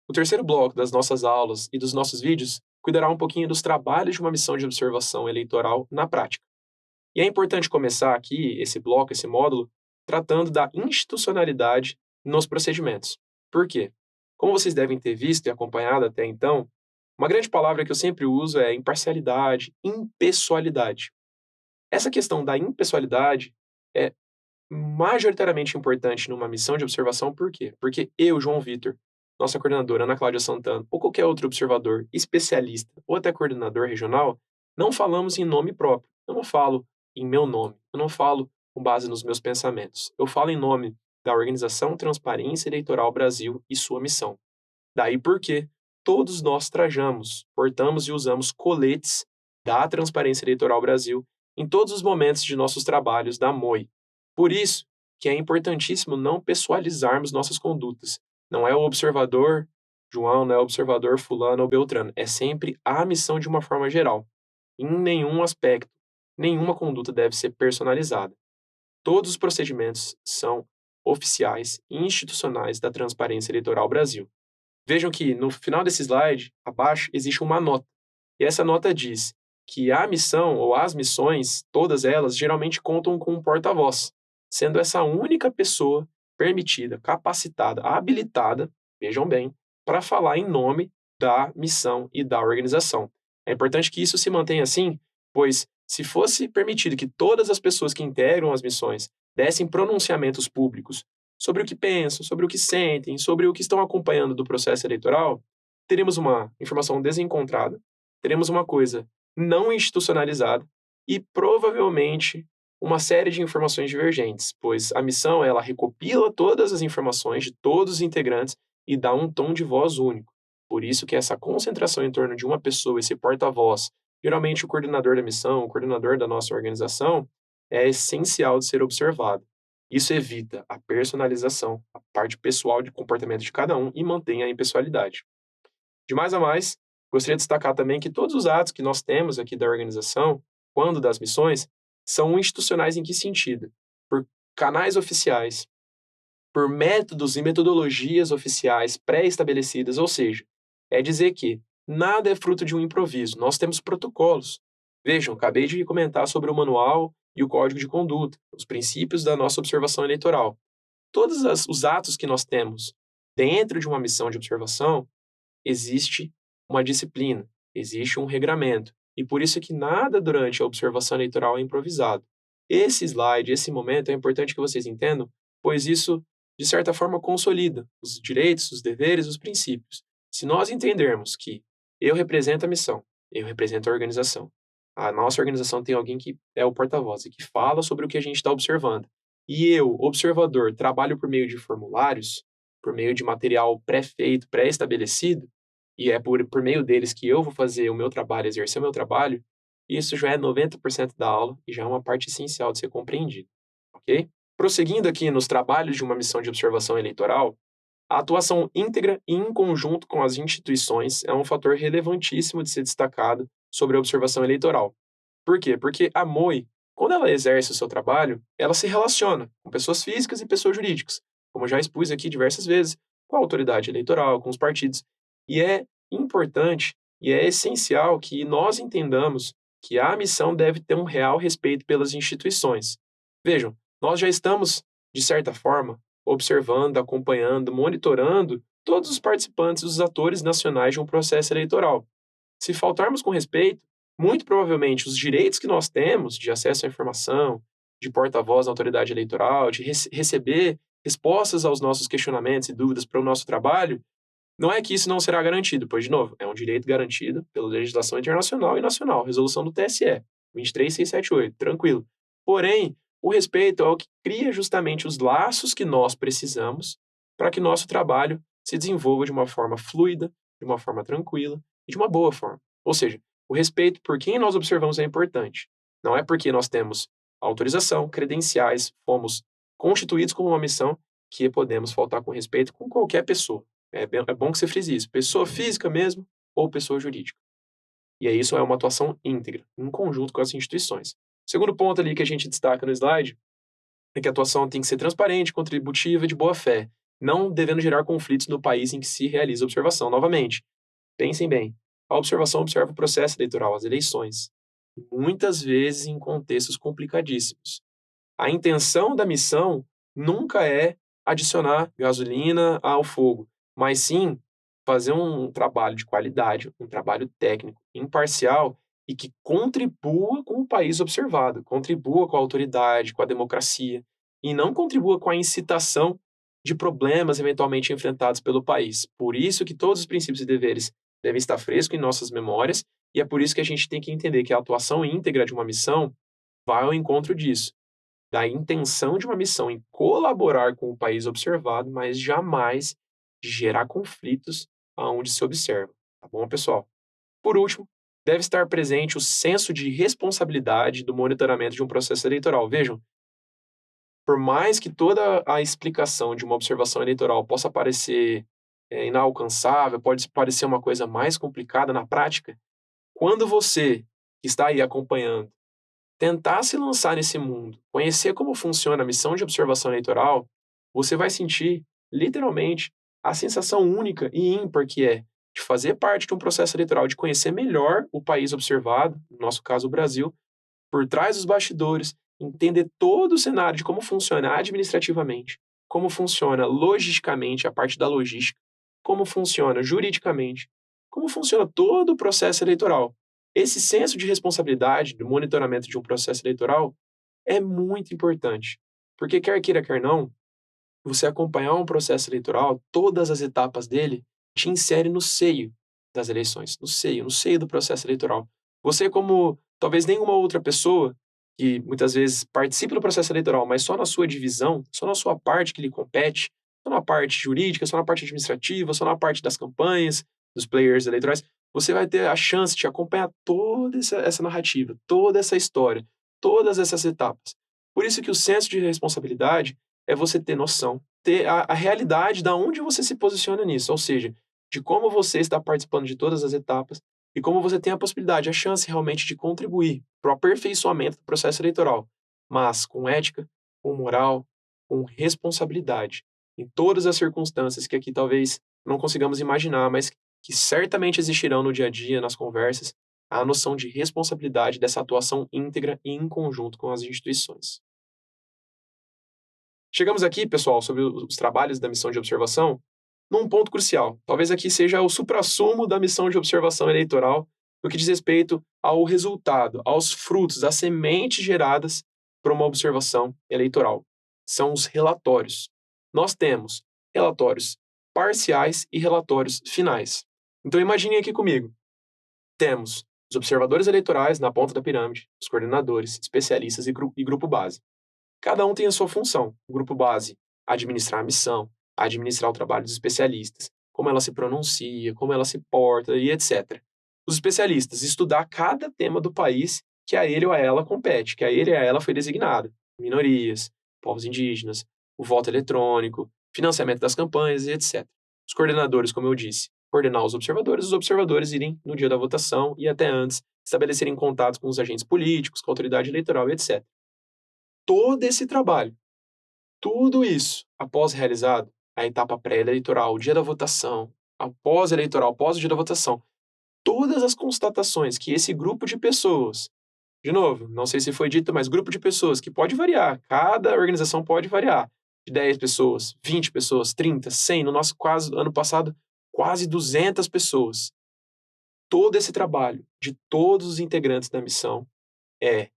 O terceiro bloco das nossas aulas e dos nossos vídeos cuidará um pouquinho dos trabalhos de uma missão de observação eleitoral na prática. E é importante começar aqui esse bloco, esse módulo, tratando da institucionalidade nos procedimentos. Por quê? Como vocês devem ter visto e acompanhado até então, uma grande palavra que eu sempre uso é imparcialidade, impessoalidade. Essa questão da impessoalidade é majoritariamente importante numa missão de observação, por quê? Porque eu, João Vitor, nossa coordenadora Ana Cláudia Santana, ou qualquer outro observador, especialista ou até coordenador regional, não falamos em nome próprio. Eu não falo em meu nome, eu não falo com base nos meus pensamentos. Eu falo em nome da Organização Transparência Eleitoral Brasil e sua missão. Daí porque todos nós trajamos, portamos e usamos coletes da Transparência Eleitoral Brasil em todos os momentos de nossos trabalhos da MOI. Por isso que é importantíssimo não pessoalizarmos nossas condutas. Não é o observador João, não é o observador fulano ou beltrano. É sempre a missão de uma forma geral. Em nenhum aspecto, nenhuma conduta deve ser personalizada. Todos os procedimentos são oficiais e institucionais da Transparência Eleitoral Brasil. Vejam que no final desse slide, abaixo, existe uma nota. E essa nota diz que a missão ou as missões, todas elas, geralmente contam com um porta-voz, sendo essa a única pessoa permitida, capacitada, habilitada, vejam bem, para falar em nome da missão e da organização. É importante que isso se mantenha assim, pois se fosse permitido que todas as pessoas que integram as missões dessem pronunciamentos públicos sobre o que pensam, sobre o que sentem, sobre o que estão acompanhando do processo eleitoral, teremos uma informação desencontrada, teremos uma coisa não institucionalizada e provavelmente uma série de informações divergentes, pois a missão ela recopila todas as informações de todos os integrantes e dá um tom de voz único. Por isso que essa concentração em torno de uma pessoa, esse porta-voz, geralmente o coordenador da missão, o coordenador da nossa organização, é essencial de ser observado. Isso evita a personalização, a parte pessoal de comportamento de cada um e mantém a impessoalidade. De mais a mais, gostaria de destacar também que todos os atos que nós temos aqui da organização, quando das missões, são institucionais em que sentido? Por canais oficiais, por métodos e metodologias oficiais pré-estabelecidas, ou seja, é dizer que nada é fruto de um improviso, nós temos protocolos. Vejam, acabei de comentar sobre o manual e o código de conduta, os princípios da nossa observação eleitoral. Todos os atos que nós temos dentro de uma missão de observação, existe uma disciplina, existe um regramento, e por isso é que nada durante a observação eleitoral é improvisado. Esse slide, esse momento é importante que vocês entendam, pois isso, de certa forma, consolida os direitos, os deveres, os princípios. Se nós entendermos que eu represento a missão, eu represento a organização, a nossa organização tem alguém que é o porta-voz e que fala sobre o que a gente está observando, e eu, observador, trabalho por meio de formulários, por meio de material pré-feito, pré-estabelecido, e é por meio deles que eu vou fazer o meu trabalho, exercer o meu trabalho, isso já é 90% da aula e já é uma parte essencial de ser compreendido, ok? Prosseguindo aqui nos trabalhos de uma missão de observação eleitoral, a atuação íntegra e em conjunto com as instituições é um fator relevantíssimo de ser destacado sobre a observação eleitoral. Por quê? Porque a MOI, quando ela exerce o seu trabalho, ela se relaciona com pessoas físicas e pessoas jurídicas, como eu já expus aqui diversas vezes, com a autoridade eleitoral, com os partidos. E é importante e é essencial que nós entendamos que a missão deve ter um real respeito pelas instituições. Vejam, nós já estamos, de certa forma, observando, acompanhando, monitorando todos os participantes, os atores nacionais de um processo eleitoral. Se faltarmos com respeito, muito provavelmente os direitos que nós temos de acesso à informação, de porta-voz da autoridade eleitoral, de receber respostas aos nossos questionamentos e dúvidas para o nosso trabalho, não é que isso não será garantido, pois, de novo, é um direito garantido pela legislação internacional e nacional, resolução do TSE, 23678, tranquilo. Porém, o respeito é o que cria justamente os laços que nós precisamos para que nosso trabalho se desenvolva de uma forma fluida, de uma forma tranquila e de uma boa forma. Ou seja, o respeito por quem nós observamos é importante. Não é porque nós temos autorização, credenciais, fomos constituídos como uma missão que podemos faltar com respeito com qualquer pessoa. É bom que você frise isso, pessoa física mesmo ou pessoa jurídica. E aí isso é uma atuação íntegra, em conjunto com as instituições. O segundo ponto ali que a gente destaca no slide é que a atuação tem que ser transparente, contributiva e de boa fé. não devendo gerar conflitos no país em que se realiza a observação. Novamente, pensem bem, a observação observa o processo eleitoral, as eleições, muitas vezes em contextos complicadíssimos. A intenção da missão nunca é adicionar gasolina ao fogo, mas sim fazer um trabalho de qualidade, um trabalho técnico, imparcial e que contribua com o país observado, contribua com a autoridade, com a democracia, e não contribua com a incitação de problemas eventualmente enfrentados pelo país. Por isso que todos os princípios e deveres devem estar frescos em nossas memórias, e é por isso que a gente tem que entender que a atuação íntegra de uma missão vai ao encontro disso, da intenção de uma missão em colaborar com o país observado, mas jamais de gerar conflitos aonde se observa, tá bom, pessoal? Por último, deve estar presente o senso de responsabilidade do monitoramento de um processo eleitoral. Vejam, por mais que toda a explicação de uma observação eleitoral possa parecer inalcançável, pode parecer uma coisa mais complicada na prática, quando você que está aí acompanhando tentar se lançar nesse mundo, conhecer como funciona a missão de observação eleitoral, você vai sentir, literalmente, a sensação única e ímpar que é de fazer parte de um processo eleitoral, de conhecer melhor o país observado, no nosso caso o Brasil, por trás dos bastidores, entender todo o cenário de como funciona administrativamente, como funciona logisticamente a parte da logística, como funciona juridicamente, como funciona todo o processo eleitoral. Esse senso de responsabilidade do monitoramento de um processo eleitoral é muito importante, porque quer queira, quer não, você acompanhar um processo eleitoral, todas as etapas dele, te insere no seio das eleições, no seio do processo eleitoral. Você, como talvez nenhuma outra pessoa que muitas vezes participa do processo eleitoral, mas só na sua divisão, só na sua parte que lhe compete, só na parte jurídica, só na parte administrativa, só na parte das campanhas, dos players eleitorais, você vai ter a chance de acompanhar toda essa narrativa, toda essa história, todas essas etapas. Por isso que o senso de responsabilidade é você ter noção, ter a realidade da onde você se posiciona nisso, ou seja, de como você está participando de todas as etapas e como você tem a possibilidade, a chance realmente de contribuir para o aperfeiçoamento do processo eleitoral, mas com ética, com moral, com responsabilidade, em todas as circunstâncias que aqui talvez não consigamos imaginar, mas que certamente existirão no dia a dia, nas conversas, a noção de responsabilidade dessa atuação íntegra e em conjunto com as instituições. Chegamos aqui, pessoal, sobre os trabalhos da missão de observação, num ponto crucial. Talvez aqui seja o suprassumo da missão de observação eleitoral, no que diz respeito ao resultado, aos frutos, às sementes geradas por uma observação eleitoral. São os relatórios. Nós temos relatórios parciais e relatórios finais. Então imagine aqui comigo. Temos os observadores eleitorais na ponta da pirâmide, os coordenadores, especialistas e grupo base. Cada um tem a sua função. O grupo base, administrar a missão, administrar o trabalho dos especialistas, como ela se pronuncia, como ela se porta e etc. Os especialistas, estudar cada tema do país que a ele ou a ela compete, que a ele ou a ela foi designado. Minorias, povos indígenas, o voto eletrônico, financiamento das campanhas e etc. Os coordenadores, como eu disse, coordenar os observadores irem no dia da votação e até antes estabelecerem contatos com os agentes políticos, com a autoridade eleitoral e etc. Todo esse trabalho, tudo isso, após realizado, a etapa pré-eleitoral, o dia da votação, a pós-eleitoral, após o dia da votação, todas as constatações que esse grupo de pessoas, de novo, não sei se foi dito, mas grupo de pessoas que pode variar, cada organização pode variar, de 10 pessoas, 20 pessoas, 30, 100, no nosso caso, ano passado, quase 200 pessoas. Todo esse trabalho de todos os integrantes da missão é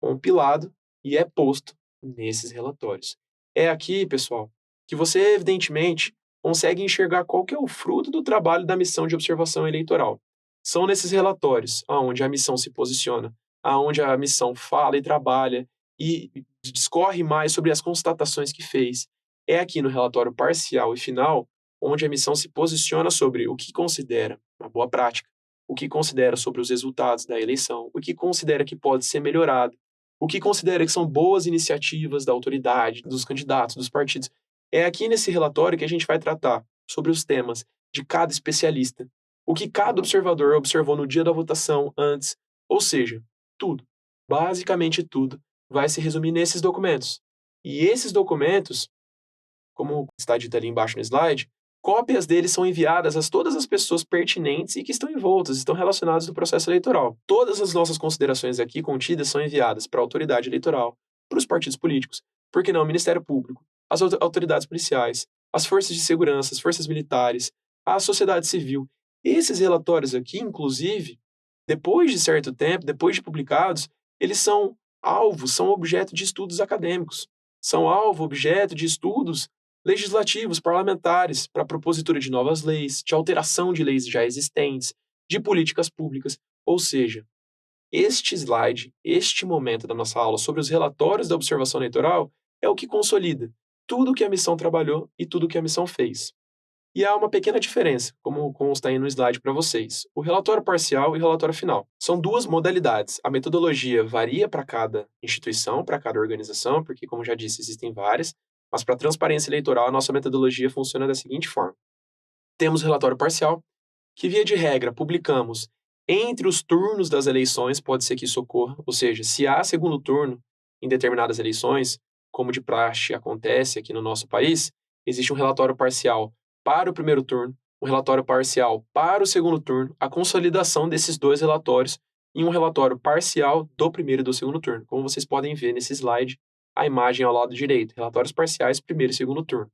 compilado e é posto nesses relatórios. É aqui, pessoal, que você evidentemente consegue enxergar qual que é o fruto do trabalho da missão de observação eleitoral. São nesses relatórios aonde a missão se posiciona, aonde a missão fala e trabalha e discorre mais sobre as constatações que fez. É aqui no relatório parcial e final onde a missão se posiciona sobre o que considera uma boa prática, o que considera sobre os resultados da eleição, o que considera que pode ser melhorado, o que considera que são boas iniciativas da autoridade, dos candidatos, dos partidos. É aqui nesse relatório que a gente vai tratar sobre os temas de cada especialista, o que cada observador observou no dia da votação, antes, ou seja, tudo, basicamente tudo, vai se resumir nesses documentos. E esses documentos como está dito ali embaixo no slide, cópias deles são enviadas a todas as pessoas pertinentes e que estão envoltas, estão relacionadas no processo eleitoral. Todas as nossas considerações aqui contidas são enviadas para a autoridade eleitoral, para os partidos políticos, por que não, o Ministério Público, as autoridades policiais, as forças de segurança, as forças militares, a sociedade civil. Esses relatórios aqui, inclusive, depois de certo tempo, depois de publicados, eles são alvo, são objeto de estudos acadêmicos, são alvo, objeto de estudos legislativos, parlamentares, para a propositura de novas leis, de alteração de leis já existentes, de políticas públicas. Ou seja, este slide, este momento da nossa aula sobre os relatórios da observação eleitoral é o que consolida tudo o que a missão trabalhou e tudo o que a missão fez. E há uma pequena diferença, como consta aí no slide para vocês. O relatório parcial e o relatório final. São duas modalidades. A metodologia varia para cada instituição, para cada organização, porque, como já disse, existem várias, mas para a transparência eleitoral, a nossa metodologia funciona da seguinte forma. Temos o relatório parcial, que, via de regra, publicamos entre os turnos das eleições, pode ser que isso ocorra, ou seja, se há segundo turno em determinadas eleições, como de praxe acontece aqui no nosso país, existe um relatório parcial para o primeiro turno, um relatório parcial para o segundo turno, a consolidação desses dois relatórios em um relatório parcial do primeiro e do segundo turno. Como vocês podem ver nesse slide, a imagem ao lado direito, relatórios parciais, primeiro e segundo turno.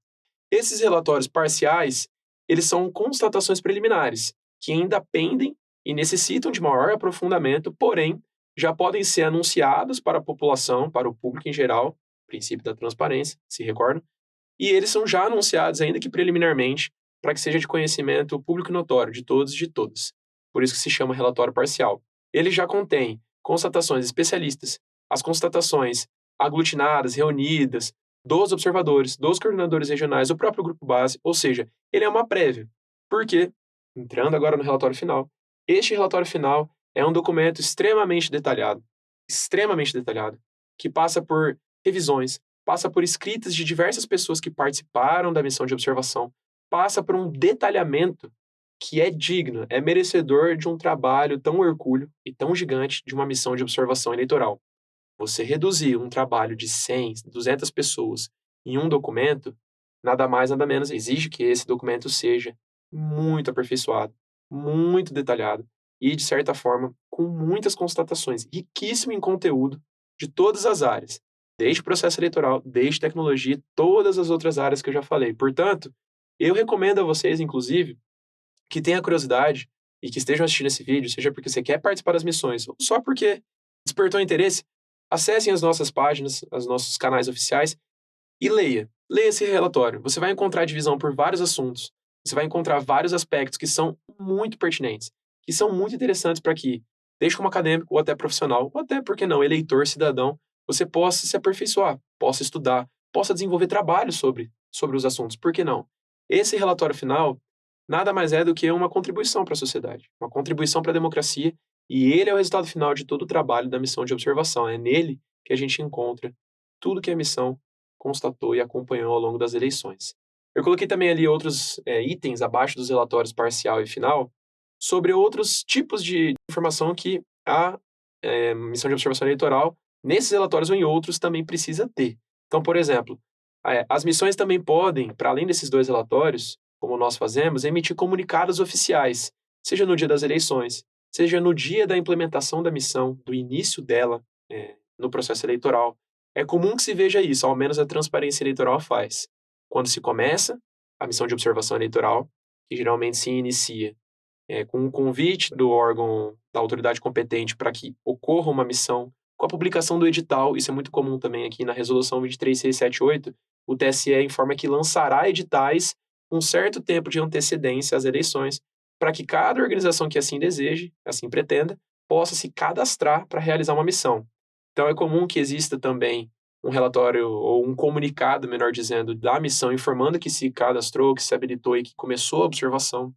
Esses relatórios parciais, eles são constatações preliminares, que ainda pendem e necessitam de maior aprofundamento, porém, já podem ser anunciados para a população, para o público em geral, princípio da transparência, se recordam, e eles são já anunciados, ainda que preliminarmente, para que seja de conhecimento público e notório de todos e de todas. Por isso que se chama relatório parcial. Ele já contém constatações especialistas, as constatações aglutinadas, reunidas, dos observadores, dos coordenadores regionais, do próprio grupo base, ou seja, ele é uma prévia. Por quê? Entrando agora no relatório final, este relatório final é um documento extremamente detalhado, que passa por revisões, passa por escritas de diversas pessoas que participaram da missão de observação, passa por um detalhamento que é digno, é merecedor de um trabalho tão hercúleo e tão gigante de uma missão de observação eleitoral. Você reduzir um trabalho de 100, 200 pessoas em um documento, nada mais, nada menos, exige que esse documento seja muito aperfeiçoado, muito detalhado e, de certa forma, com muitas constatações, riquíssimo em conteúdo de todas as áreas, desde processo eleitoral, desde tecnologia, todas as outras áreas que eu já falei. Portanto, eu recomendo a vocês, inclusive, que tenham curiosidade e que estejam assistindo esse vídeo, seja porque você quer participar das missões ou só porque despertou interesse, acessem as nossas páginas, os nossos canais oficiais e leia. Leia esse relatório. Você vai encontrar divisão por vários assuntos. Você vai encontrar vários aspectos que são muito pertinentes, que são muito interessantes para que, desde como acadêmico ou até profissional, ou até, por que não, eleitor, cidadão, você possa se aperfeiçoar, possa estudar, possa desenvolver trabalho sobre os assuntos. Por que não? Esse relatório final nada mais é do que uma contribuição para a sociedade, uma contribuição para a democracia, e ele é o resultado final de todo o trabalho da missão de observação. É nele que a gente encontra tudo que a missão constatou e acompanhou ao longo das eleições. Eu coloquei também ali outros itens abaixo dos relatórios parcial e final sobre outros tipos de informação que a missão de observação eleitoral, nesses relatórios ou em outros, também precisa ter. Então, por exemplo, as missões também podem, para além desses dois relatórios, como nós fazemos, emitir comunicados oficiais, seja no dia das eleições, seja no dia da implementação da missão, do início dela no processo eleitoral. É comum que se veja isso, ao menos a transparência eleitoral faz. Quando se começa a missão de observação eleitoral, que geralmente se inicia com um convite do órgão, da autoridade competente para que ocorra uma missão, com a publicação do edital, isso é muito comum também aqui na Resolução 23678, o TSE informa que lançará editais com um certo tempo de antecedência às eleições, para que cada organização que assim deseje, assim pretenda, possa se cadastrar para realizar uma missão. Então é comum que exista também um relatório ou um comunicado, melhor dizendo, da missão informando que se cadastrou, que se habilitou e que começou a observação.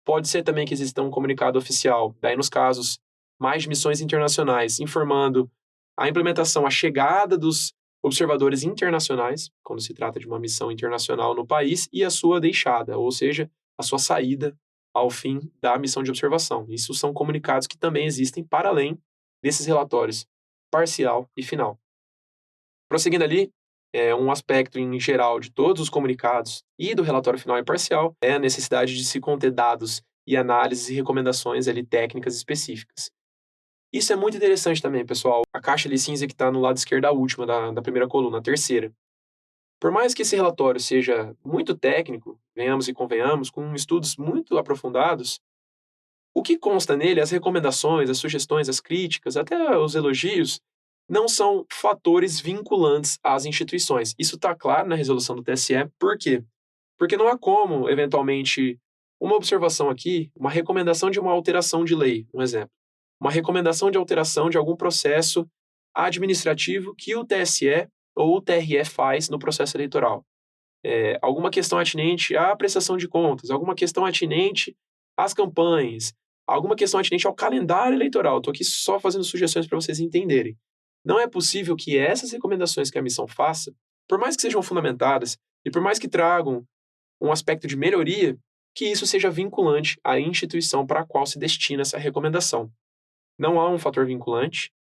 Pode ser também que exista um comunicado oficial, daí nos casos mais de missões internacionais, informando a implementação, a chegada dos observadores internacionais, quando se trata de uma missão internacional no país, e a sua deixada, ou seja, a sua saída ao fim da missão de observação. Isso são comunicados que também existem para além desses relatórios parcial e final. Prosseguindo ali, um aspecto em geral de todos os comunicados e do relatório final e parcial é a necessidade de se conter dados e análises e recomendações ali técnicas específicas. Isso é muito interessante também, pessoal. A caixa ali cinza que está no lado esquerdo da última, da primeira coluna, a terceira. Por mais que esse relatório seja muito técnico, venhamos e convenhamos, com estudos muito aprofundados, o que consta nele, as recomendações, as sugestões, as críticas, até os elogios, não são fatores vinculantes às instituições. Isso está claro na resolução do TSE. Por quê? Porque não há como, eventualmente, uma observação aqui, uma recomendação de uma alteração de lei, um exemplo. Uma recomendação de alteração de algum processo administrativo que o TSE ou o TRE faz no processo eleitoral. Alguma questão atinente à prestação de contas, alguma questão atinente às campanhas, alguma questão atinente ao calendário eleitoral. Estou aqui só fazendo sugestões para vocês entenderem. Não é possível que essas recomendações que a missão faça, por mais que sejam fundamentadas e por mais que tragam um aspecto de melhoria, que isso seja vinculante à instituição para a qual se destina essa recomendação. Não há um fator vinculante.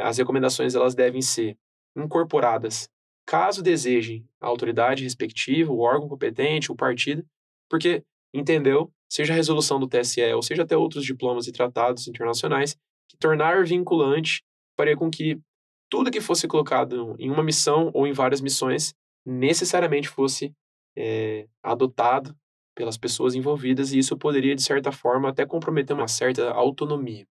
As recomendações elas devem ser incorporadas caso desejem a autoridade respectiva, o órgão competente, o partido, porque, entendeu, seja a resolução do TSE ou seja até outros diplomas e tratados internacionais, que tornar vinculante faria com que tudo que fosse colocado em uma missão ou em várias missões necessariamente fosse adotado pelas pessoas envolvidas e isso poderia, de certa forma, até comprometer uma certa autonomia.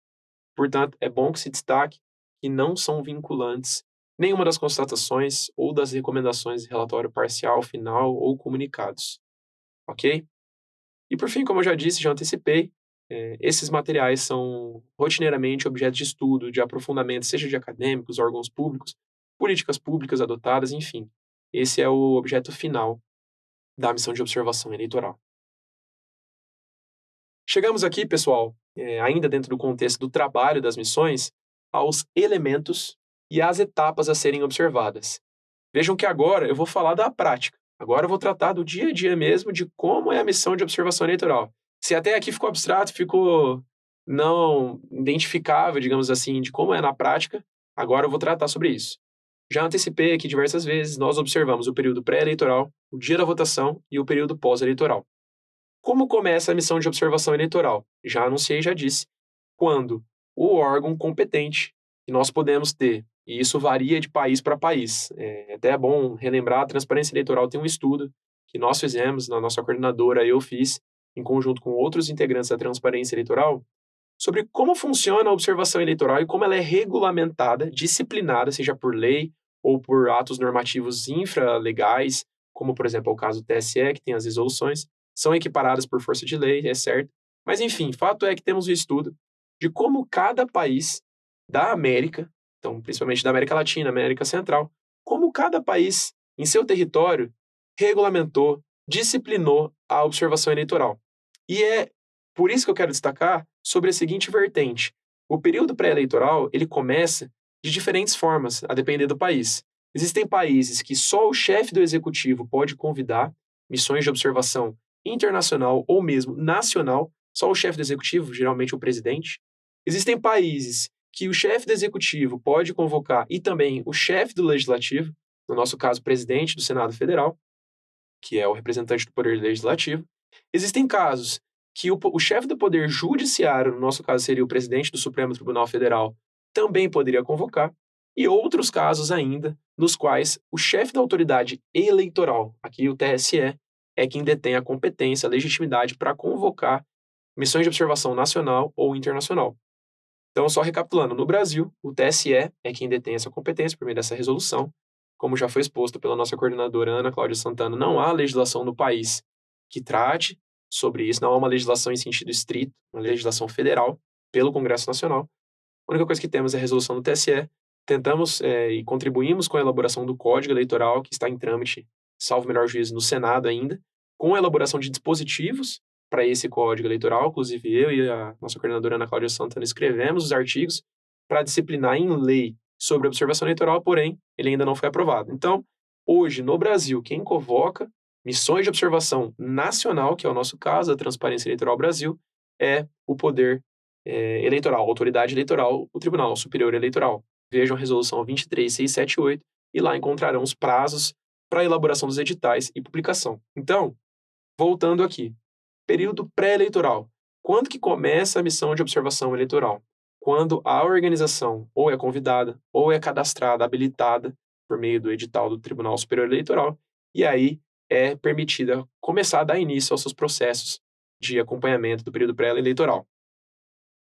Portanto, é bom que se destaque que não são vinculantes nenhuma das constatações ou das recomendações de relatório parcial, final ou comunicados. Ok? E por fim, como eu já disse, já antecipei, esses materiais são rotineiramente objeto de estudo, de aprofundamento, seja de acadêmicos, órgãos públicos, políticas públicas adotadas, enfim. Esse é o objeto final da missão de observação eleitoral. Chegamos aqui, pessoal, ainda dentro do contexto do trabalho das missões, aos elementos e às etapas a serem observadas. Vejam que agora eu vou falar da prática. Agora eu vou tratar do dia a dia mesmo de como é a missão de observação eleitoral. Se até aqui ficou abstrato, ficou não identificável, digamos assim, de como é na prática, agora eu vou tratar sobre isso. Já antecipei aqui diversas vezes, nós observamos o período pré-eleitoral, o dia da votação e o período pós-eleitoral. Como começa a missão de observação eleitoral? Já anunciei, já disse. Quando o órgão competente que nós podemos ter, e isso varia de país para país. É até bom relembrar, a Transparência Eleitoral tem um estudo que nós fizemos, na nossa coordenadora eu fiz, em conjunto com outros integrantes da Transparência Eleitoral, sobre como funciona a observação eleitoral e como ela é regulamentada, disciplinada, seja por lei ou por atos normativos infralegais, como, por exemplo, é o caso do TSE, que tem as resoluções, são equiparadas por força de lei, é certo. Mas, enfim, fato é que temos um estudo de como cada país da América, então principalmente da América Latina, América Central, como cada país em seu território regulamentou, disciplinou a observação eleitoral. E é por isso que eu quero destacar sobre a seguinte vertente. O período pré-eleitoral, ele começa de diferentes formas, a depender do país. Existem países que só o chefe do executivo pode convidar missões de observação internacional ou mesmo nacional, só o chefe do executivo, geralmente o presidente. Existem países que o chefe do executivo pode convocar e também o chefe do legislativo, no nosso caso, o presidente do Senado Federal, que é o representante do poder legislativo. Existem casos que o chefe do poder judiciário, no nosso caso seria o presidente do Supremo Tribunal Federal, também poderia convocar, e outros casos ainda, nos quais o chefe da autoridade eleitoral, aqui o TSE, é quem detém a competência, a legitimidade para convocar missões de observação nacional ou internacional. Então, só recapitulando, no Brasil, o TSE é quem detém essa competência por meio dessa resolução. Como já foi exposto pela nossa coordenadora Ana Cláudia Santana, não há legislação no país que trate sobre isso, não há uma legislação em sentido estrito, uma legislação federal pelo Congresso Nacional. A única coisa que temos é a resolução do TSE. Tentamos e contribuímos com a elaboração do Código Eleitoral, que está em trâmite, salvo o melhor juízo, no Senado ainda, com a elaboração de dispositivos para esse Código Eleitoral. Inclusive, eu e a nossa coordenadora Ana Cláudia Santana escrevemos os artigos para disciplinar em lei sobre observação eleitoral, porém, ele ainda não foi aprovado. Então, hoje, no Brasil, quem convoca missões de observação nacional, que é o nosso caso, a Transparência Eleitoral Brasil, é o poder eleitoral, a autoridade eleitoral, o Tribunal Superior Eleitoral. Vejam a resolução 23678, e lá encontrarão os prazos para a elaboração dos editais e publicação. Então, voltando aqui, período pré-eleitoral. Quando que começa a missão de observação eleitoral? Quando a organização ou é convidada, ou é cadastrada, habilitada por meio do edital do Tribunal Superior Eleitoral, e aí é permitida começar a dar início aos seus processos de acompanhamento do período pré-eleitoral.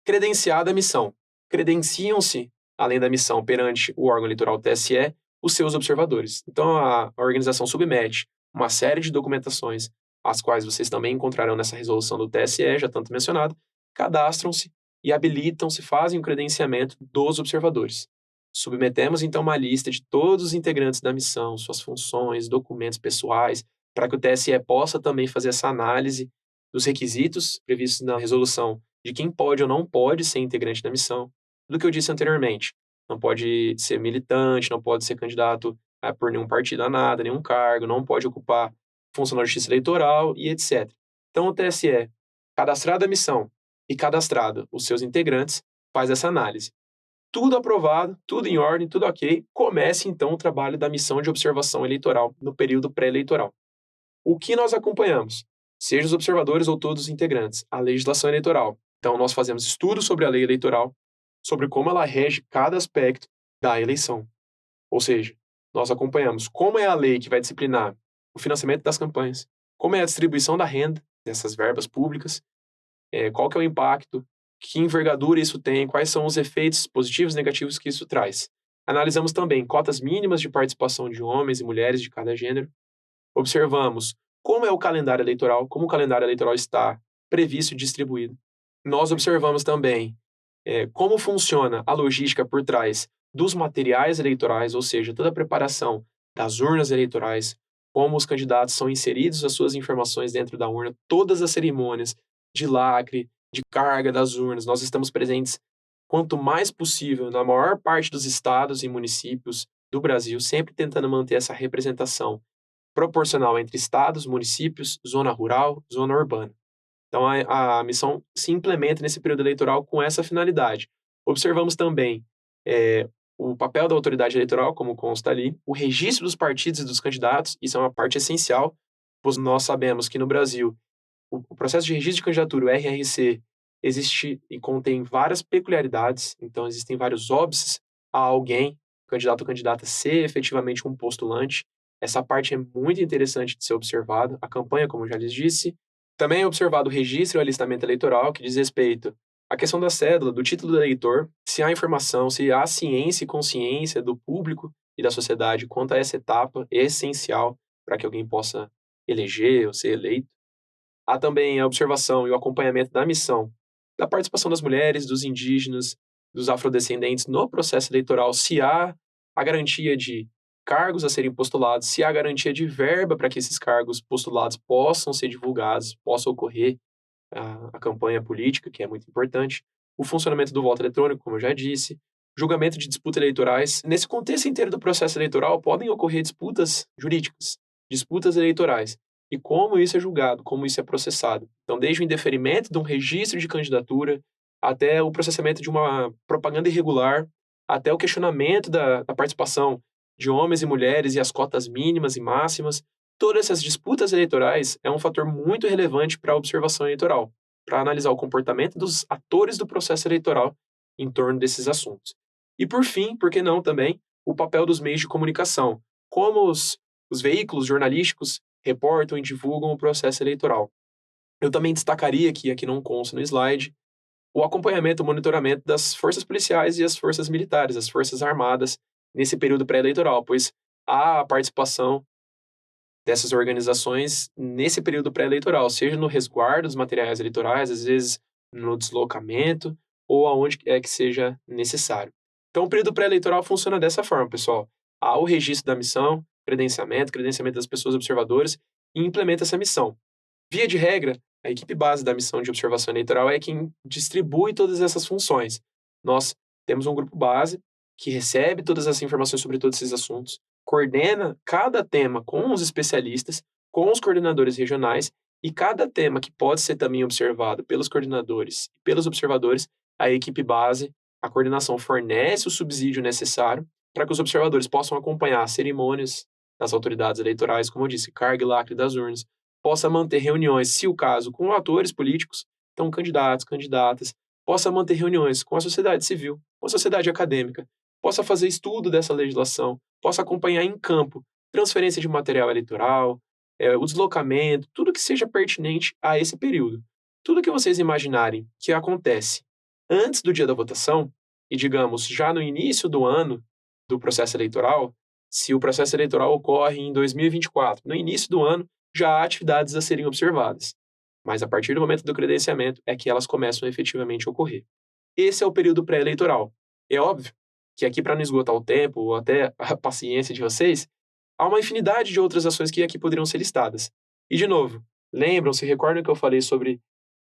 Credenciada a missão. Credenciam-se, além da missão perante o órgão eleitoral TSE, os seus observadores. Então, a organização submete uma série de documentações, as quais vocês também encontrarão nessa resolução do TSE, já tanto mencionado, cadastram-se e habilitam-se, fazem o credenciamento dos observadores. Submetemos, então, uma lista de todos os integrantes da missão, suas funções, documentos pessoais, para que o TSE possa também fazer essa análise dos requisitos previstos na resolução de quem pode ou não pode ser integrante da missão, do que eu disse anteriormente. Não pode ser militante, não pode ser candidato por nenhum partido a nada, nenhum cargo, não pode ocupar função na justiça eleitoral e etc. Então, o TSE, cadastrada a missão e cadastrado os seus integrantes, faz essa análise. Tudo aprovado, tudo em ordem, tudo ok, comece então o trabalho da missão de observação eleitoral no período pré-eleitoral. O que nós acompanhamos? Seja os observadores ou todos os integrantes, a legislação eleitoral. Então, nós fazemos estudos sobre a lei eleitoral, sobre como ela rege cada aspecto da eleição. Ou seja, nós acompanhamos como é a lei que vai disciplinar o financiamento das campanhas, como é a distribuição da renda dessas verbas públicas, qual que é o impacto, que envergadura isso tem, quais são os efeitos positivos e negativos que isso traz. Analisamos também cotas mínimas de participação de homens e mulheres de cada gênero. Observamos como é o calendário eleitoral, como o calendário eleitoral está previsto e distribuído. Nós observamos também como funciona a logística por trás dos materiais eleitorais, ou seja, toda a preparação das urnas eleitorais, como os candidatos são inseridos as suas informações dentro da urna, todas as cerimônias de lacre, de carga das urnas. Nós estamos presentes quanto mais possível na maior parte dos estados e municípios do Brasil, sempre tentando manter essa representação proporcional entre estados, municípios, zona rural, zona urbana. Então, a missão se implementa nesse período eleitoral com essa finalidade. Observamos também o papel da autoridade eleitoral, como consta ali, o registro dos partidos e dos candidatos, isso é uma parte essencial, pois nós sabemos que no Brasil o processo de registro de candidatura, o RRC, existe e contém várias peculiaridades, então existem vários óbices a alguém, candidato ou candidata, ser efetivamente um postulante. Essa parte é muito interessante de ser observada. A campanha, como eu já lhes disse. Também é observado o registro e o alistamento eleitoral, que diz respeito à questão da cédula, do título do eleitor, se há informação, se há ciência e consciência do público e da sociedade quanto a essa etapa essencial para que alguém possa eleger ou ser eleito. Há também a observação e o acompanhamento da missão, da participação das mulheres, dos indígenas, dos afrodescendentes no processo eleitoral, se há a garantia de cargos a serem postulados, se há garantia de verba para que esses cargos postulados possam ser divulgados, possa ocorrer a campanha política, que é muito importante, o funcionamento do voto eletrônico, como eu já disse, julgamento de disputas eleitorais. Nesse contexto inteiro do processo eleitoral, podem ocorrer disputas jurídicas, disputas eleitorais, e como isso é julgado, como isso é processado. Então, desde o indeferimento de um registro de candidatura, até o processamento de uma propaganda irregular, até o questionamento da participação de homens e mulheres e as cotas mínimas e máximas, todas essas disputas eleitorais é um fator muito relevante para a observação eleitoral, para analisar o comportamento dos atores do processo eleitoral em torno desses assuntos. E por fim, por que não também, o papel dos meios de comunicação, como os veículos jornalísticos reportam e divulgam o processo eleitoral. Eu também destacaria aqui não consta no slide, o acompanhamento, o monitoramento das forças policiais e as forças militares, as forças armadas, nesse período pré-eleitoral, pois há a participação dessas organizações nesse período pré-eleitoral, seja no resguardo dos materiais eleitorais, às vezes no deslocamento, ou aonde é que seja necessário. Então, o período pré-eleitoral funciona dessa forma, pessoal. Há o registro da missão, credenciamento das pessoas observadoras, e implementa essa missão. Via de regra, a equipe base da missão de observação eleitoral é quem distribui todas essas funções. Nós temos um grupo base que recebe todas as informações sobre todos esses assuntos, coordena cada tema com os especialistas, com os coordenadores regionais, e cada tema que pode ser também observado pelos coordenadores e pelos observadores, a equipe base, a coordenação fornece o subsídio necessário para que os observadores possam acompanhar as cerimônias das autoridades eleitorais, como eu disse, carga e lacre das urnas, possa manter reuniões, se o caso, com atores políticos, então candidatos, candidatas, possa manter reuniões com a sociedade civil, com a sociedade acadêmica, possa fazer estudo dessa legislação, possa acompanhar em campo transferência de material eleitoral, o deslocamento, tudo que seja pertinente a esse período. Tudo que vocês imaginarem que acontece antes do dia da votação, e digamos, já no início do ano do processo eleitoral, se o processo eleitoral ocorre em 2024, no início do ano, já há atividades a serem observadas. Mas a partir do momento do credenciamento é que elas começam a efetivamente ocorrer. Esse é o período pré-eleitoral. É óbvio que aqui, para não esgotar o tempo ou até a paciência de vocês, há uma infinidade de outras ações que aqui poderiam ser listadas. E, de novo, lembram-se, recordam que eu falei sobre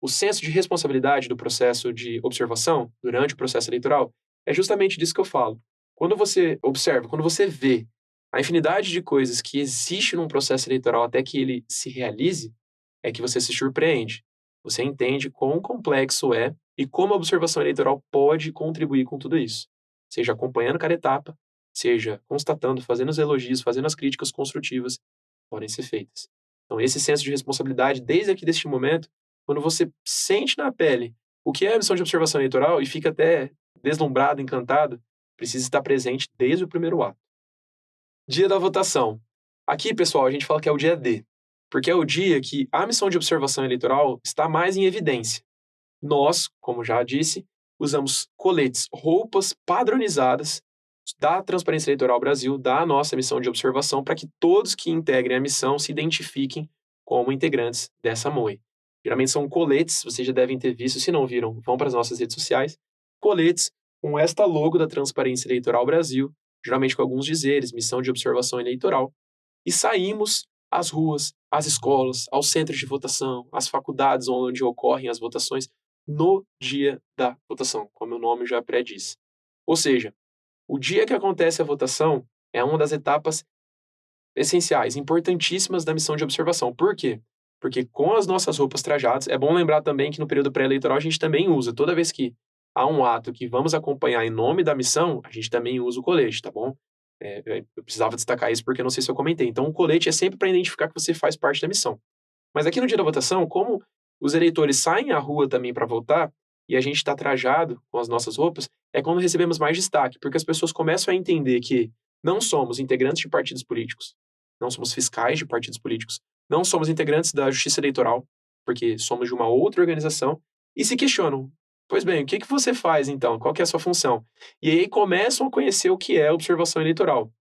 o senso de responsabilidade do processo de observação durante o processo eleitoral? É justamente disso que eu falo. Quando você observa, quando você vê a infinidade de coisas que existe num processo eleitoral até que ele se realize, é que você se surpreende. Você entende quão complexo é e como a observação eleitoral pode contribuir com tudo isso. Seja acompanhando cada etapa, seja constatando, fazendo os elogios, fazendo as críticas construtivas, podem ser feitas. Então, esse senso de responsabilidade, desde aqui deste momento, quando você sente na pele o que é a missão de observação eleitoral e fica até deslumbrado, encantado, precisa estar presente desde o primeiro ato. Dia da votação. Aqui, pessoal, a gente fala que é o dia D, porque é o dia que a missão de observação eleitoral está mais em evidência. Nós, como já disse, usamos coletes, roupas padronizadas da Transparência Eleitoral Brasil, da nossa missão de observação, para que todos que integrem a missão se identifiquem como integrantes dessa MOE. Geralmente são coletes, vocês já devem ter visto, se não viram, vão para as nossas redes sociais, coletes com esta logo da Transparência Eleitoral Brasil, geralmente com alguns dizeres, missão de observação eleitoral, e saímos às ruas, às escolas, aos centros de votação, às faculdades onde ocorrem as votações, no dia da votação, como o nome já prediz. Ou seja, o dia que acontece a votação é uma das etapas essenciais, importantíssimas da missão de observação. Por quê? Porque com as nossas roupas trajadas, é bom lembrar também que no período pré-eleitoral a gente também usa, toda vez que há um ato que vamos acompanhar em nome da missão, a gente também usa o colete, tá bom? Eu precisava destacar isso porque eu não sei se eu comentei. Então, o colete é sempre para identificar que você faz parte da missão. Mas aqui no dia da votação, como os eleitores saem à rua também para votar, e a gente está trajado com as nossas roupas, é quando recebemos mais destaque, porque as pessoas começam a entender que não somos integrantes de partidos políticos, não somos fiscais de partidos políticos, não somos integrantes da Justiça Eleitoral, porque somos de uma outra organização, e se questionam, pois bem, o que você faz então? Qual que é a sua função? E aí começam a conhecer o que é observação eleitoral.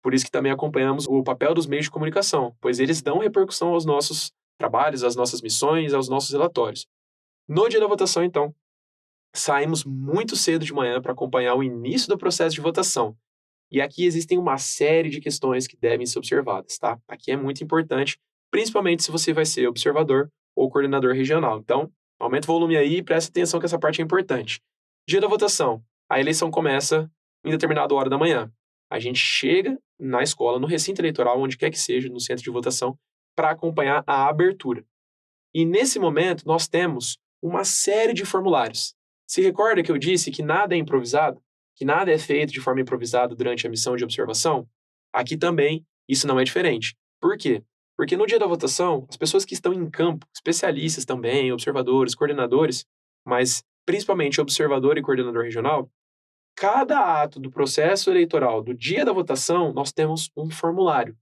Por isso que também acompanhamos o papel dos meios de comunicação, pois eles dão repercussão aos nossos trabalhos, às nossas missões, aos nossos relatórios. No dia da votação, então, saímos muito cedo de manhã para acompanhar o início do processo de votação. E aqui existem uma série de questões que devem ser observadas, tá? Aqui é muito importante, principalmente se você vai ser observador ou coordenador regional. Então, aumenta o volume aí e presta atenção que essa parte é importante. Dia da votação. A eleição começa em determinada hora da manhã. A gente chega na escola, no recinto eleitoral, onde quer que seja, no centro de votação, para acompanhar a abertura. E nesse momento, nós temos uma série de formulários. Se recorda que eu disse que nada é improvisado? Que nada é feito de forma improvisada durante a missão de observação? Aqui também, isso não é diferente. Por quê? Porque no dia da votação, as pessoas que estão em campo, especialistas também, observadores, coordenadores, mas principalmente observador e coordenador regional, cada ato do processo eleitoral do dia da votação, nós temos um formulário.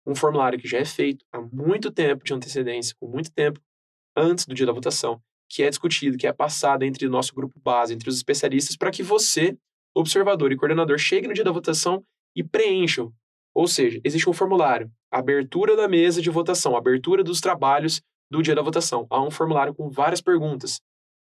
Um formulário que já é feito há muito tempo de antecedência, com muito tempo antes do dia da votação, que é discutido, que é passado entre o nosso grupo base, entre os especialistas, para que você, observador e coordenador, chegue no dia da votação e preencham. Ou seja, existe um formulário, abertura da mesa de votação, abertura dos trabalhos do dia da votação. Há um formulário com várias perguntas.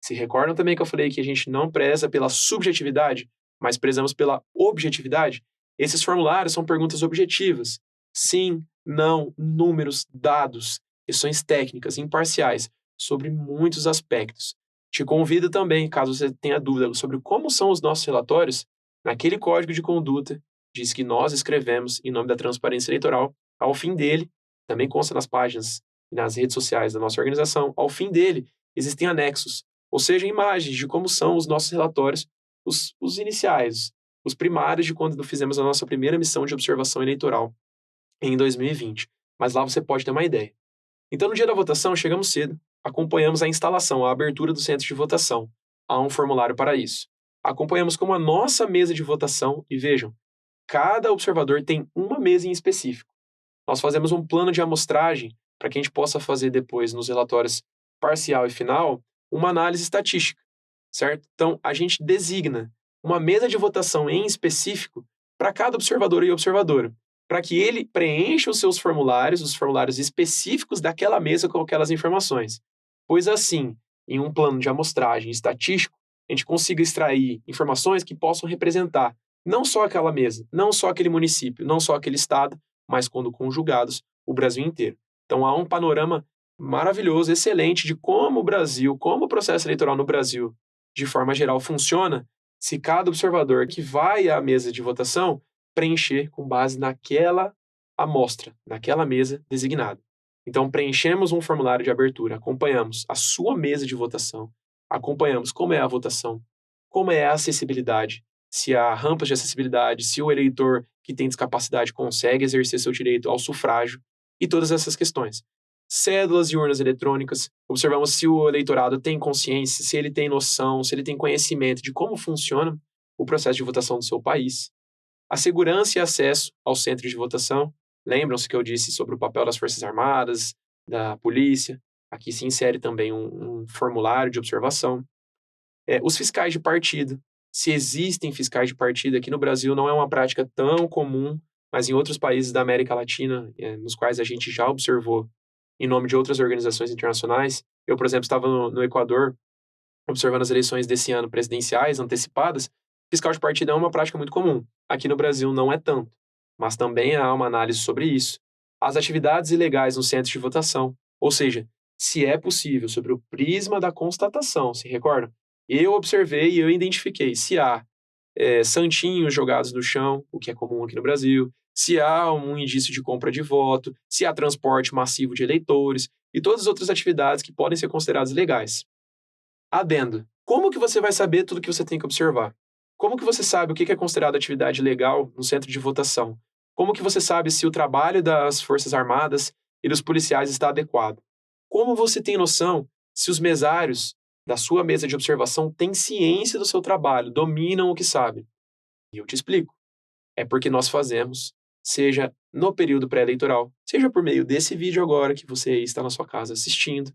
Se recordam também que eu falei que a gente não preza pela subjetividade, mas prezamos pela objetividade? Esses formulários são perguntas objetivas. Sim, não, números, dados, questões técnicas, imparciais, sobre muitos aspectos. Te convido também, caso você tenha dúvida sobre como são os nossos relatórios, naquele código de conduta, diz que nós escrevemos em nome da transparência eleitoral, ao fim dele, também consta nas páginas e nas redes sociais da nossa organização, ao fim dele existem anexos, ou seja, imagens de como são os nossos relatórios, os iniciais, os primários de quando fizemos a nossa primeira missão de observação eleitoral em 2020. Mas lá você pode ter uma ideia. Então, no dia da votação, chegamos cedo, acompanhamos a instalação, a abertura do centro de votação. Há um formulário para isso. Acompanhamos como a nossa mesa de votação, e vejam, cada observador tem uma mesa em específico. Nós fazemos um plano de amostragem para que a gente possa fazer depois, nos relatórios parcial e final, uma análise estatística, certo? Então, a gente designa uma mesa de votação em específico para cada observador e observadora, para que ele preencha os formulários específicos daquela mesa com aquelas informações. Pois assim, em um plano de amostragem estatístico, a gente consiga extrair informações que possam representar não só aquela mesa, não só aquele município, não só aquele estado, mas quando conjugados, o Brasil inteiro. Então há um panorama maravilhoso, excelente de como o Brasil, como o processo eleitoral no Brasil, de forma geral, funciona, se cada observador que vai à mesa de votação preencher com base naquela amostra, naquela mesa designada. Então, preenchemos um formulário de abertura, acompanhamos a sua mesa de votação, acompanhamos como é a votação, como é a acessibilidade, se há rampas de acessibilidade, se o eleitor que tem discapacidade consegue exercer seu direito ao sufrágio e todas essas questões. Cédulas e urnas eletrônicas, observamos se o eleitorado tem consciência, se ele tem noção, se ele tem conhecimento de como funciona o processo de votação do seu país. A segurança e acesso ao centro de votação. Lembram-se que eu disse sobre o papel das Forças Armadas, da polícia. Aqui se insere também um formulário de observação. Os fiscais de partido. Se existem fiscais de partido, aqui no Brasil não é uma prática tão comum, mas em outros países da América Latina, nos quais a gente já observou, em nome de outras organizações internacionais. Eu, por exemplo, estava no Equador, observando as eleições desse ano presidenciais antecipadas. Fiscal de partido é uma prática muito comum. Aqui no Brasil não é tanto, mas também há uma análise sobre isso. As atividades ilegais no centro de votação, ou seja, se é possível, sobre o prisma da constatação, se recordam? Eu observei e eu identifiquei se há santinhos jogados no chão, o que é comum aqui no Brasil, se há um indício de compra de voto, se há transporte massivo de eleitores e todas as outras atividades que podem ser consideradas ilegais. Adendo. Como que você vai saber tudo que você tem que observar? Como que você sabe o que é considerado atividade legal no centro de votação? Como que você sabe se o trabalho das Forças Armadas e dos policiais está adequado? Como você tem noção se os mesários da sua mesa de observação têm ciência do seu trabalho, dominam o que sabem? E eu te explico. É porque nós fazemos, seja no período pré-eleitoral, seja por meio desse vídeo agora que você está na sua casa assistindo,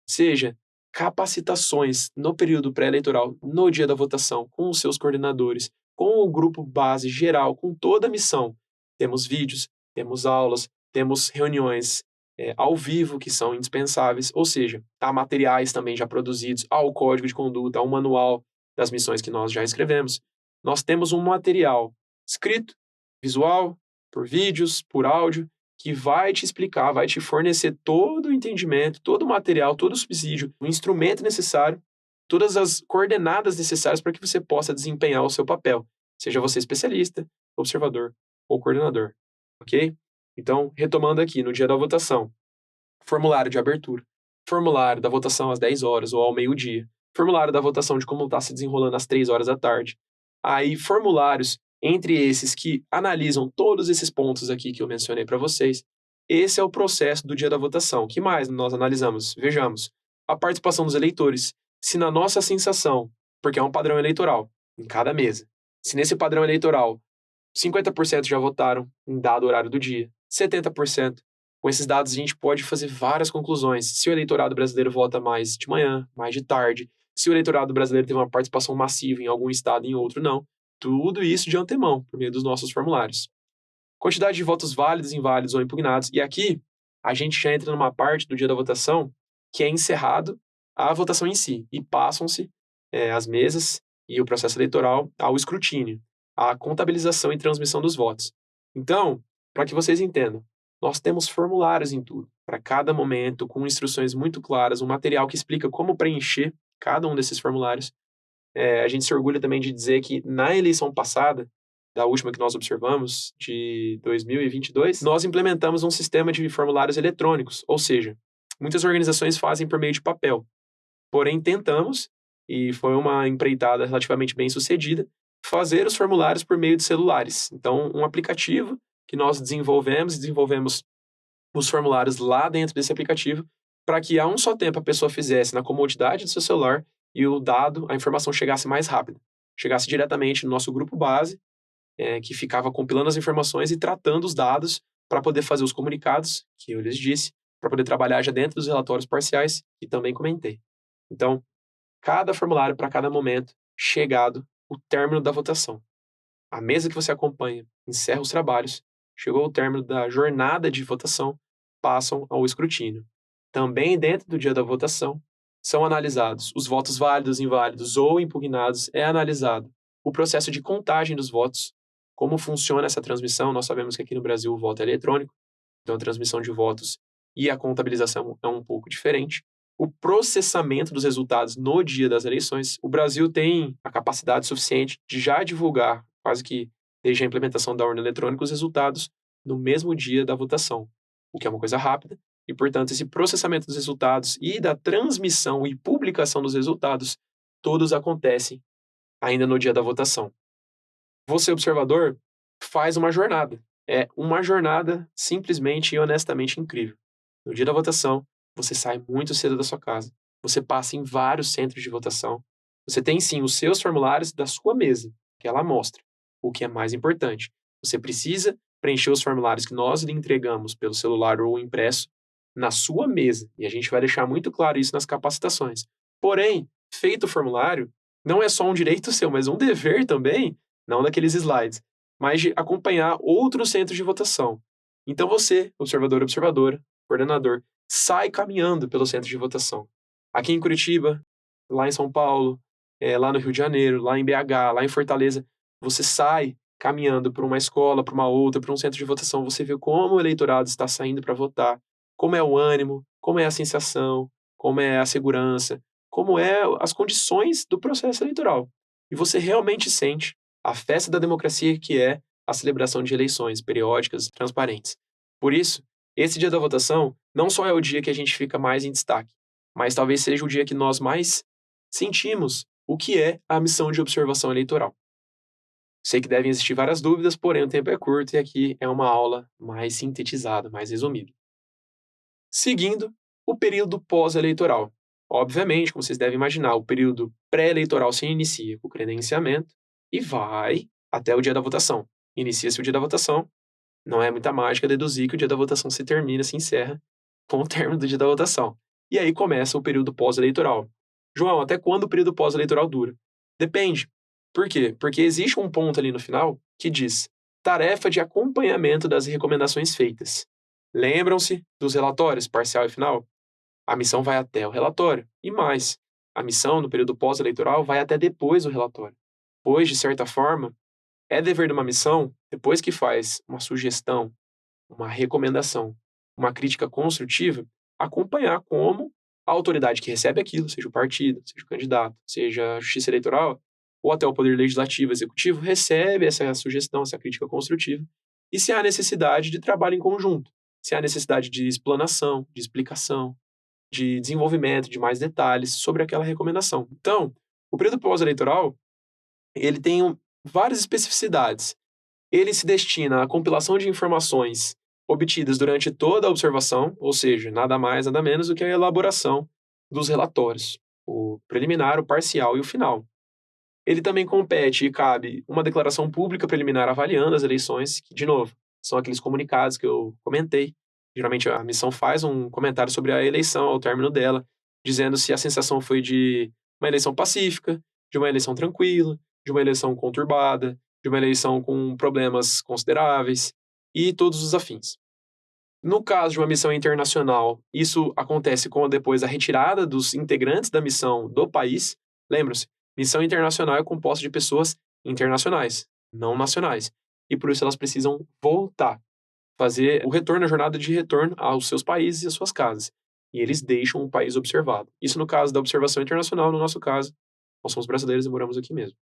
seja capacitações no período pré-eleitoral, no dia da votação, com os seus coordenadores, com o grupo base geral, com toda a missão. Temos vídeos, temos aulas, temos reuniões ao vivo que são indispensáveis, ou seja, há materiais também já produzidos, há o código de conduta, há o manual das missões que nós já escrevemos. Nós temos um material escrito, visual, por vídeos, por áudio, que vai te explicar, vai te fornecer todo o entendimento, todo o material, todo o subsídio, o instrumento necessário, todas as coordenadas necessárias para que você possa desempenhar o seu papel, seja você especialista, observador ou coordenador, ok? Então, retomando aqui, no dia da votação, formulário de abertura, formulário da votação às 10 horas ou ao meio-dia, formulário da votação de como está se desenrolando às 3 horas da tarde, aí formulários entre esses que analisam todos esses pontos aqui que eu mencionei para vocês. Esse é o processo do dia da votação. O que mais nós analisamos? Vejamos. A participação dos eleitores. Se na nossa sensação, porque é um padrão eleitoral em cada mesa, se nesse padrão eleitoral 50% já votaram em dado horário do dia, 70%, com esses dados a gente pode fazer várias conclusões. Se o eleitorado brasileiro vota mais de manhã, mais de tarde, se o eleitorado brasileiro teve uma participação massiva em algum estado e em outro não, tudo isso de antemão, por meio dos nossos formulários. Quantidade de votos válidos, inválidos ou impugnados. E aqui, a gente já entra numa parte do dia da votação que é encerrado a votação em si. E passam-se as mesas e o processo eleitoral ao escrutínio, à contabilização e transmissão dos votos. Então, para que vocês entendam, nós temos formulários em tudo, para cada momento, com instruções muito claras, um material que explica como preencher cada um desses formulários. A gente se orgulha também de dizer que na eleição passada, da última que nós observamos, de 2022, nós implementamos um sistema de formulários eletrônicos, ou seja, muitas organizações fazem por meio de papel. Porém, tentamos, e foi uma empreitada relativamente bem sucedida, fazer os formulários por meio de celulares. Então, um aplicativo que nós desenvolvemos os formulários lá dentro desse aplicativo, para que a um só tempo a pessoa fizesse na comodidade do seu celular e o dado, a informação chegasse mais rápido. Chegasse diretamente no nosso grupo base, que ficava compilando as informações e tratando os dados para poder fazer os comunicados, que eu lhes disse, para poder trabalhar já dentro dos relatórios parciais, que também comentei. Então, cada formulário para cada momento, chegado o término da votação. A mesa que você acompanha encerra os trabalhos, chegou o término da jornada de votação, passam ao escrutínio. Também dentro do dia da votação, são analisados os votos válidos, inválidos ou impugnados, é analisado o processo de contagem dos votos, como funciona essa transmissão. Nós sabemos que aqui no Brasil o voto é eletrônico, então a transmissão de votos e a contabilização é um pouco diferente. O processamento dos resultados no dia das eleições. O Brasil tem a capacidade suficiente de já divulgar, quase que desde a implementação da urna eletrônica, os resultados no mesmo dia da votação, o que é uma coisa rápida, e, portanto, esse processamento dos resultados e da transmissão e publicação dos resultados, todos acontecem ainda no dia da votação. Você, observador, faz uma jornada. É uma jornada simplesmente e honestamente incrível. No dia da votação, você sai muito cedo da sua casa. Você passa em vários centros de votação. Você tem sim os seus formulários da sua mesa, que ela mostra. O que é mais importante, você precisa preencher os formulários que nós lhe entregamos pelo celular ou impresso na sua mesa. E a gente vai deixar muito claro isso nas capacitações. Porém, feito o formulário, não é só um direito seu, mas um dever também, não daqueles slides, mas de acompanhar outros centros de votação. Então você, observador, observadora, coordenador, sai caminhando pelo centro de votação. Aqui em Curitiba, lá em São Paulo, lá no Rio de Janeiro, lá em BH, lá em Fortaleza, você sai caminhando por uma escola, por uma outra, por um centro de votação, você vê como o eleitorado está saindo para votar, como é o ânimo, como é a sensação, como é a segurança, como é as condições do processo eleitoral. E você realmente sente a festa da democracia, que é a celebração de eleições periódicas, transparentes. Por isso, esse dia da votação não só é o dia que a gente fica mais em destaque, mas talvez seja o dia que nós mais sentimos o que é a missão de observação eleitoral. Sei que devem existir várias dúvidas, porém o tempo é curto e aqui é uma aula mais sintetizada, mais resumida. Seguindo, o período pós-eleitoral. Obviamente, como vocês devem imaginar, o período pré-eleitoral se inicia com o credenciamento e vai até o dia da votação. Inicia-se o dia da votação, não é muita mágica deduzir que o dia da votação se termina, se encerra com o término do dia da votação. E aí começa o período pós-eleitoral. João, até quando o período pós-eleitoral dura? Depende. Por quê? Porque existe um ponto ali no final que diz tarefa de acompanhamento das recomendações feitas. Lembram-se dos relatórios, parcial e final? A missão vai até o relatório. E mais, a missão no período pós-eleitoral vai até depois do relatório. Pois, de certa forma, é dever de uma missão, depois que faz uma sugestão, uma recomendação, uma crítica construtiva, acompanhar como a autoridade que recebe aquilo, seja o partido, seja o candidato, seja a justiça eleitoral, ou até o poder legislativo, executivo, recebe essa sugestão, essa crítica construtiva, e se há necessidade de trabalho em conjunto, se há necessidade de explanação, de explicação, de desenvolvimento de mais detalhes sobre aquela recomendação. Então, o período pós-eleitoral, ele tem várias especificidades. Ele se destina à compilação de informações obtidas durante toda a observação, ou seja, nada mais, nada menos do que a elaboração dos relatórios, o preliminar, o parcial e o final. Ele também compete e cabe uma declaração pública preliminar avaliando as eleições, que, de novo, são aqueles comunicados que eu comentei. Geralmente a missão faz um comentário sobre a eleição ao término dela, dizendo se a sensação foi de uma eleição pacífica, de uma eleição tranquila, de uma eleição conturbada, de uma eleição com problemas consideráveis e todos os afins. No caso de uma missão internacional, isso acontece com depois a retirada dos integrantes da missão do país. Lembram-se, missão internacional é composta de pessoas internacionais, não nacionais. E por isso elas precisam voltar, fazer o retorno, a jornada de retorno aos seus países e às suas casas. E eles deixam o país observado. Isso no caso da observação internacional, no nosso caso, nós somos brasileiros e moramos aqui mesmo.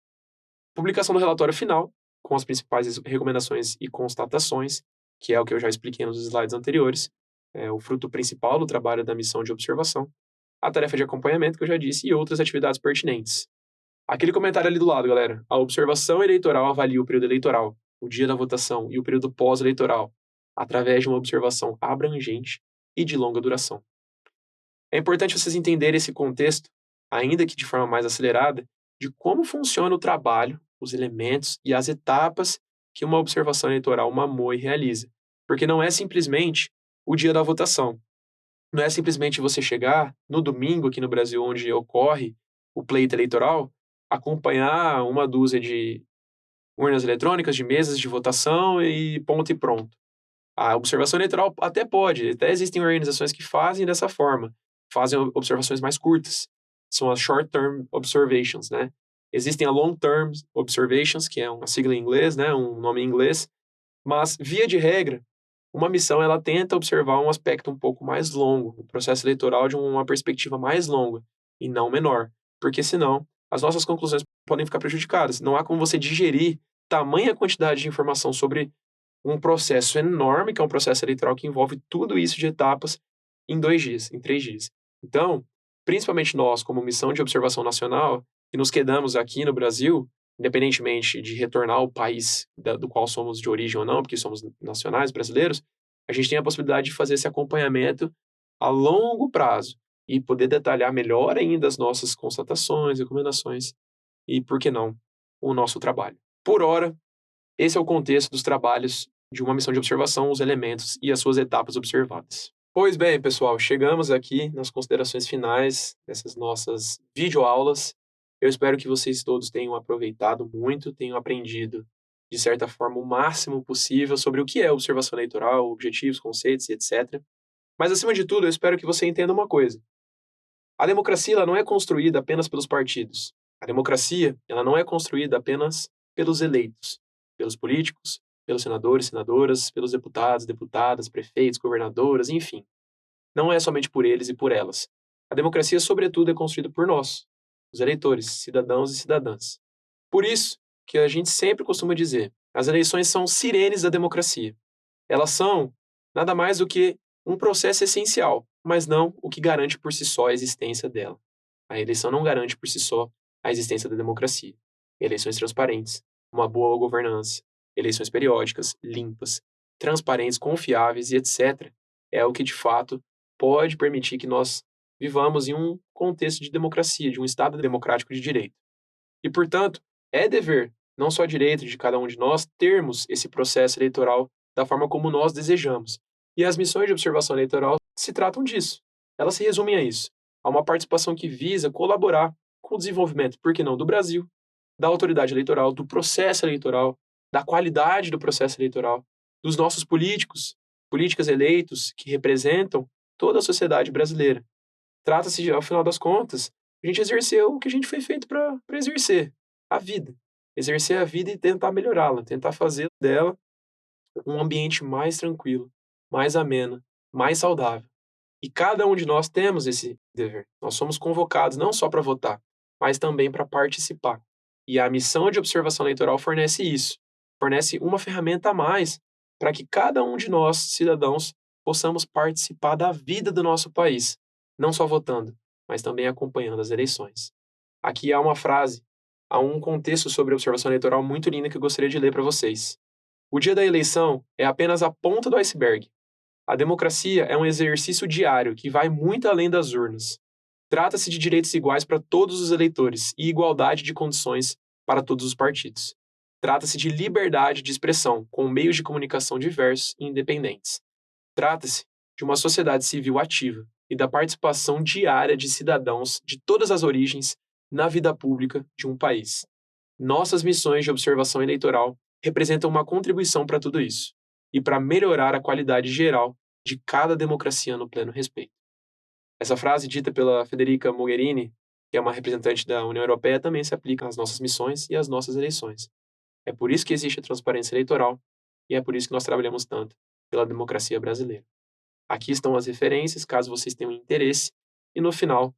Publicação do relatório final, com as principais recomendações e constatações, que é o que eu já expliquei nos slides anteriores, é o fruto principal do trabalho da missão de observação, a tarefa de acompanhamento, que eu já disse, e outras atividades pertinentes. Aquele comentário ali do lado, galera. A observação eleitoral avalia o período eleitoral, o dia da votação e o período pós-eleitoral, através de uma observação abrangente e de longa duração. É importante vocês entenderem esse contexto, ainda que de forma mais acelerada, de como funciona o trabalho, os elementos e as etapas que uma observação eleitoral, uma MOE, realiza. Porque não é simplesmente o dia da votação. Não é simplesmente você chegar no domingo aqui no Brasil, onde ocorre o pleito eleitoral, acompanhar uma dúzia de urnas eletrônicas, de mesas de votação e ponto e pronto. A observação eleitoral até pode, até existem organizações que fazem dessa forma, fazem observações mais curtas. São as short-term observations, né? Existem a long-term observations, que é uma sigla em inglês, né? Um nome em inglês, mas, via de regra, uma missão ela tenta observar um aspecto um pouco mais longo, o processo eleitoral de uma perspectiva mais longa e não menor, porque senão as nossas conclusões podem ficar prejudicadas. Não há como você digerir tamanha quantidade de informação sobre um processo enorme, que é um processo eleitoral que envolve tudo isso de etapas em 2 dias, em 3 dias. Então, principalmente nós, como missão de observação nacional, que nos quedamos aqui no Brasil, independentemente de retornar ao país do qual somos de origem ou não, porque somos nacionais brasileiros, a gente tem a possibilidade de fazer esse acompanhamento a longo prazo e poder detalhar melhor ainda as nossas constatações, recomendações e, por que não, o nosso trabalho. Por hora, esse é o contexto dos trabalhos de uma missão de observação, os elementos e as suas etapas observadas. Pois bem, pessoal, chegamos aqui nas considerações finais dessas nossas videoaulas. Eu espero que vocês todos tenham aproveitado muito, tenham aprendido, de certa forma, o máximo possível sobre o que é observação eleitoral, objetivos, conceitos e etc. Mas, acima de tudo, eu espero que você entenda uma coisa. A democracia ela não é construída apenas pelos partidos. A democracia ela não é construída apenas pelos eleitos, pelos políticos, pelos senadores, senadoras, pelos deputados, deputadas, prefeitos, governadoras, enfim. Não é somente por eles e por elas. A democracia, sobretudo, é construída por nós, os eleitores, cidadãos e cidadãs. Por isso que a gente sempre costuma dizer, as eleições são sirenes da democracia. Elas são nada mais do que um processo essencial, mas não o que garante por si só a existência dela. A eleição não garante por si só a existência da democracia. Eleições transparentes, uma boa governança, eleições periódicas, limpas, transparentes, confiáveis e etc. é o que de fato pode permitir que nós vivamos em um contexto de democracia, de um Estado democrático de direito. E, portanto, é dever, não só direito de cada um de nós, termos esse processo eleitoral da forma como nós desejamos. E as missões de observação eleitoral se tratam disso. Elas se resumem a isso, a uma participação que visa colaborar com o desenvolvimento, por que não, do Brasil, da autoridade eleitoral, do processo eleitoral, da qualidade do processo eleitoral, dos nossos políticos, políticas eleitos que representam toda a sociedade brasileira. Trata-se de, ao final das contas, a gente exercer o que a gente foi feito para exercer, a vida. Exercer a vida e tentar melhorá-la, tentar fazer dela um ambiente mais tranquilo, mais ameno, mais saudável. E cada um de nós temos esse dever. Nós somos convocados não só para votar, mas também para participar. E a missão de observação eleitoral fornece isso. Fornece uma ferramenta a mais para que cada um de nós, cidadãos, possamos participar da vida do nosso país, não só votando, mas também acompanhando as eleições. Aqui há uma frase, há um contexto sobre observação eleitoral muito linda que eu gostaria de ler para vocês. O dia da eleição é apenas a ponta do iceberg. A democracia é um exercício diário que vai muito além das urnas. Trata-se de direitos iguais para todos os eleitores e igualdade de condições para todos os partidos. Trata-se de liberdade de expressão, com meios de comunicação diversos e independentes. Trata-se de uma sociedade civil ativa e da participação diária de cidadãos de todas as origens na vida pública de um país. Nossas missões de observação eleitoral representam uma contribuição para tudo isso e para melhorar a qualidade geral de cada democracia no pleno respeito. Essa frase dita pela Federica Mogherini, que é uma representante da União Europeia, também se aplica às nossas missões e às nossas eleições. É por isso que existe a transparência eleitoral e é por isso que nós trabalhamos tanto pela democracia brasileira. Aqui estão as referências, caso vocês tenham interesse, e no final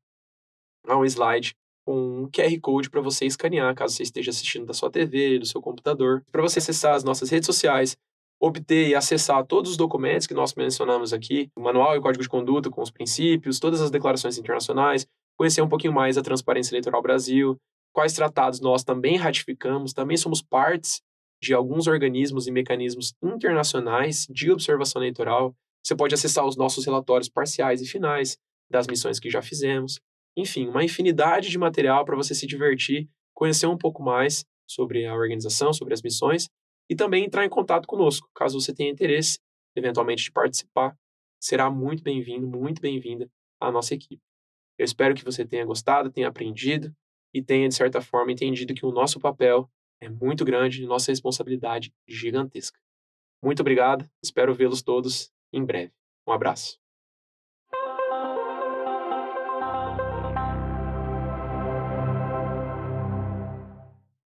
há um slide com um QR Code para você escanear, caso você esteja assistindo da sua TV, do seu computador, para você acessar as nossas redes sociais, obter e acessar todos os documentos que nós mencionamos aqui, o manual e o código de conduta com os princípios, todas as declarações internacionais, conhecer um pouquinho mais a Transparência Eleitoral Brasil, quais tratados nós também ratificamos, também somos partes de alguns organismos e mecanismos internacionais de observação eleitoral. Você pode acessar os nossos relatórios parciais e finais das missões que já fizemos. Enfim, uma infinidade de material para você se divertir, conhecer um pouco mais sobre a organização, sobre as missões e também entrar em contato conosco, caso você tenha interesse, eventualmente, de participar. Será muito bem-vindo, muito bem-vinda à nossa equipe. Eu espero que você tenha gostado, tenha aprendido e tenha, de certa forma, entendido que o nosso papel é muito grande e nossa responsabilidade gigantesca. Muito obrigado, espero vê-los todos em breve. Um abraço.